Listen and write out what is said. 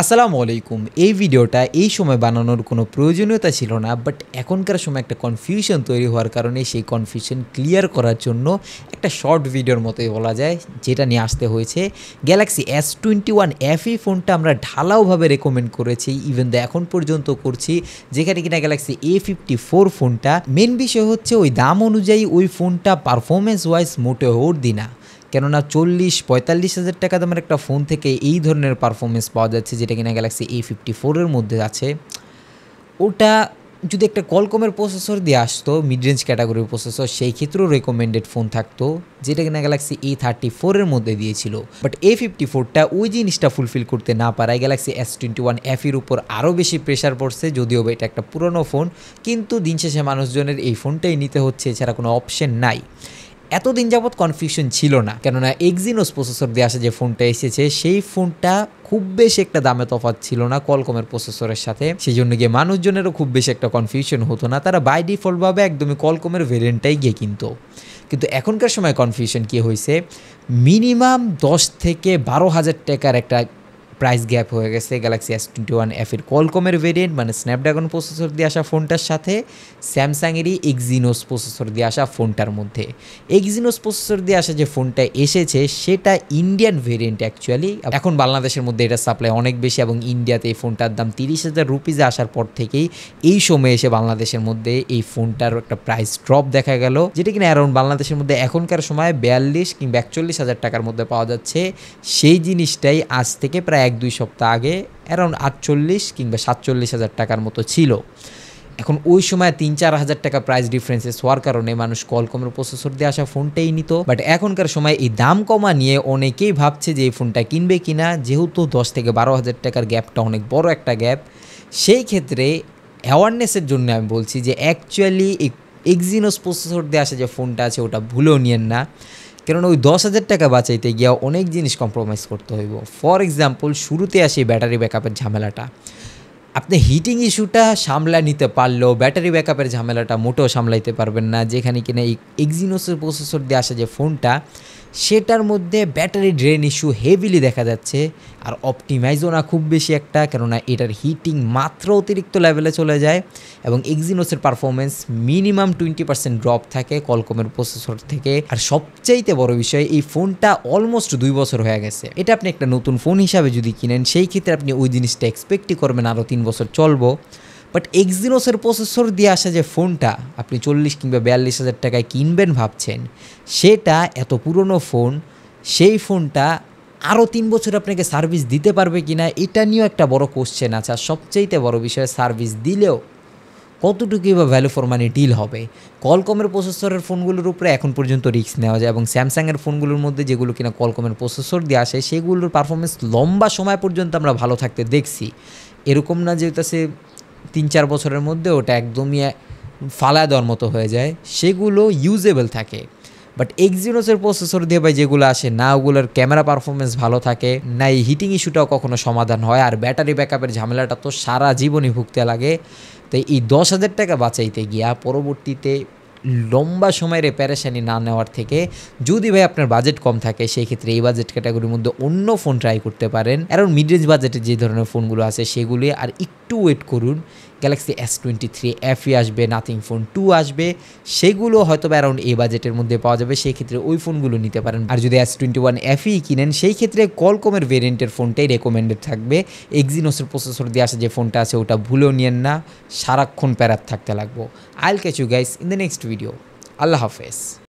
আসসালামু আলাইকুম। এই ভিডিওটা এই সময় বানানোর কোনো প্রয়োজনীয়তা ছিল না, বাট এখনকার সময় একটা কনফিউশন তৈরি হওয়ার কারণে সেই কনফিউশন ক্লিয়ার করার জন্য একটা শর্ট ভিডিওর মতোই বলা যায়, যেটা নিয়ে আসতে হয়েছে। গ্যালাক্সি S21 FE ফোনটা আমরা ঢালাওভাবে রেকমেন্ড করেছি, ইভেন দা এখন পর্যন্ত করছি, যেখানে কিনা গ্যালাক্সি A54 ফোনটা মেন বিষয় হচ্ছে ওই দাম অনুযায়ী ওই ফোনটা পারফরমেন্স ওয়াইজ মোটেও ওর্দি না। কেননা 40-45 হাজার টাকা দামের একটা ফোন থেকে এই ধরনের পারফরমেন্স পাওয়া যাচ্ছে, যেটা কিনা গ্যালাক্সি A54 এর মধ্যে আছে। ওটা যদি একটা কলকমের প্রসেসর দিয়ে আসতো, মিড রেঞ্জ ক্যাটাগরির প্রসেসর, সেই ক্ষেত্রেও রেকমেন্ডেড ফোন থাকতো, যেটা কিনা গ্যালাক্সি A34 এর মধ্যে দিয়েছিল। বাট A54টা ওই জিনিসটা ফুলফিল করতে না পারায় গ্যালাক্সি S21 FEর উপর আরও বেশি প্রেশার পড়ছে। যদিও এটা একটা পুরনো ফোন, কিন্তু দিন শেষে মানুষজনের এই ফোনটাই নিতে হচ্ছে, এছাড়া কোনো অপশন নাই। এতদিন যাবৎ কনফিউশন ছিল না, কেননা এক্সিনোস প্রসেসর দিয়ে আসা যে ফোনটা এসেছে, সেই ফোনটা খুব বেশি একটা দামে তফাৎ ছিল না কলকমের প্রসেসরের সাথে। সেই জন্য গিয়ে মানুষজনেরও খুব বেশি একটা কনফিউশন হতো না, তারা বাই ডিফল্টভাবে একদমই কলকমের ভেরিয়েন্টটাই গিয়ে কিনতো। কিন্তু এখনকার সময় কনফিউশন কী হয়েছে, মিনিমাম 10 থেকে 12 হাজার টাকার একটা প্রাইস গ্যাপ হয়ে গেছে গ্যালাক্সি S21 FEর কলকমের ভেরিয়েন্ট, মানে স্ন্যাপড্রাগন প্রসেসর দিয়ে আসা ফোনটার সাথে স্যামসাংয়েরই এক্সিনোস প্রসেসর দিয়ে আসা ফোনটার মধ্যে। এক্সিনোস প্রসেসর দিয়ে আসা যে ফোনটা এসেছে সেটা ইন্ডিয়ান ভেরিয়েন্ট অ্যাকচুয়ালি। এখন বাংলাদেশের মধ্যে এটা সাপ্লাই অনেক বেশি, এবং ইন্ডিয়াতে এই ফোনটার দাম 30,000 রুপিজে আসার পর থেকেই এই সময়ে এসে বাংলাদেশের মধ্যে এই ফোনটার একটা প্রাইস ড্রপ দেখা গেল, যেটা কিনা অ্যারাউন্ড বাংলাদেশের মধ্যে এখনকার সময় 42 কিংবা 41 হাজার টাকার মধ্যে পাওয়া যাচ্ছে। সেই জিনিসটাই আজ থেকে প্রায় 1-2 সপ্তাহ আগে অ্যারাউন্ড 48 কিংবা 47 হাজার টাকার মতো ছিল। এখন ওই সময় 3-4 হাজার টাকা প্রাইস ডিফারেন্সেস হওয়ার কারণে মানুষ কলকমের প্রসেসর দিয়ে আসা ফোনটাই নিত। বাট এখনকার সময় এই দাম কমা নিয়ে অনেকেই ভাবছে যে এই ফোনটা কিনবে কিনা, যেহেতু 10 থেকে 12 হাজার টাকার গ্যাপটা অনেক বড় একটা গ্যাপ। সেই ক্ষেত্রে অ্যাওয়ারনেসের জন্য আমি বলছি যে অ্যাকচুয়ালি এক্সিনোস প্রসেসর দিয়ে আসা যে ফোনটা আছে ওটা ভুলেও নিয়েন না, কারণ ওই 10 হাজার টাকা বাঁচাইতে গিয়ে অনেক জিনিস কম্প্রোমাইজ করতে হইব। ফর এক্সাম্পল, শুরুতে আসি ব্যাটারি ব্যাকআপের ঝামেলাটা। আপনি হিটিং ইস্যুটা সামলা নিতে পারলেও ব্যাটারি ব্যাকআপের ঝামেলাটা মোটেও সামলাইতে পারবেন না, যেখানে কিনা এই এক্সিনোসের প্রসেসর দিয়ে আসা যে ফোনটা, সেটার মধ্যে ব্যাটারি ড্রেন ইস্যু হেভিলি দেখা যাচ্ছে। আর অপটিমাইজও না খুব বেশি একটা, কেননা এটার হিটিং মাত্র অতিরিক্ত লেভেলে চলে যায়, এবং এক্সিনোসের পারফরমেন্স মিনিমাম 20% ড্রপ থাকে কলকমের প্রসেসর থেকে। আর সবচাইতে বড় বিষয়, এই ফোনটা অলমোস্ট 2 বছর হয়ে গেছে। এটা আপনি একটা নতুন ফোন হিসাবে যদি কিনেন, সেই ক্ষেত্রে আপনি ওই জিনিসটা এক্সপেক্টই করবেন আরও 3 বছর চলবো। বাট এক্সিনোসের প্রসেসর দিয়ে আসা যে ফোনটা আপনি 40 কিংবা 42 হাজার টাকায় কিনবেন ভাবছেন, সেটা এত পুরনো ফোন, সেই ফোনটা আরও 3 বছর আপনাকে সার্ভিস দিতে পারবে কি না, এটা নিয়েও একটা বড় কোশ্চেন আছে। আর সবচাইতে বড় বিষয়, সার্ভিস দিলেও কতটুকুই বা ভ্যালু ফর মানি ডিল হবে। কলকমের প্রসেসরের ফোনগুলোর উপরে এখন পর্যন্ত রিস্ক নেওয়া যায়, এবং স্যামসাংয়ের ফোনগুলোর মধ্যে যেগুলো কিনা কলকমের প্রসেসর দিয়ে আসে, সেগুলোর পারফরমেন্স লম্বা সময় পর্যন্ত আমরা ভালো থাকতে দেখছি। এরকম না যে ওটা সে 3-4 বছরের মধ্যে ওটা একদমই ফালা দেওয়ার মতো হয়ে যায়, সেগুলো ইউজেবল থাকে। বাট এক্সিনোসের প্রসেসর দিয়ে ভাই যেগুলো আসে না, ওগুলোর ক্যামেরা পারফরমেন্স ভালো থাকে না, এই হিটিং ইস্যুটাও কখনো সমাধান হয়। আর ব্যাটারি ব্যাকআপের ঝামেলাটা তো সারা জীবনই ভুগতে লাগে। তাই এই 10 হাজার টাকা বাঁচাইতে গিয়া পরবর্তীতে লম্বা সময়ের প্যারেশানি না নেওয়ার থেকে, যদি ভাই আপনার বাজেট কম থাকে, সেই ক্ষেত্রে এই বাজেট ক্যাটাগরির মধ্যে অন্য ফোন ট্রাই করতে পারেন। অ্যারাউন্ড মিড রেঞ্জ বাজেটের যে ধরনের ফোনগুলো আছে সেগুলি, আর একটু ওয়েট করুন। গ্যালাক্সি S23 FE আসবে, নাথিং ফোন 2 আসবে, সেগুলো হয়তো অ্যারাউন্ড এই বাজেটের মধ্যে পাওয়া যাবে, সেই ক্ষেত্রে ওই ফোনগুলো নিতে পারেন। আর যদি S21 FE কিনেন, সেই ক্ষেত্রে কলকমের ভেরিয়েন্টের ফোনটাই রেকমেন্ডেড থাকবে। এক্সিনোসের প্রসেসর দিয়ে আসা যে ফোনটা আছে ওটা ভুলেও নিয়েন না, সারাক্ষণ প্যারাত থাকতে লাগবো। I'll catch you guys in the next video. আল্লাহ হাফেজ।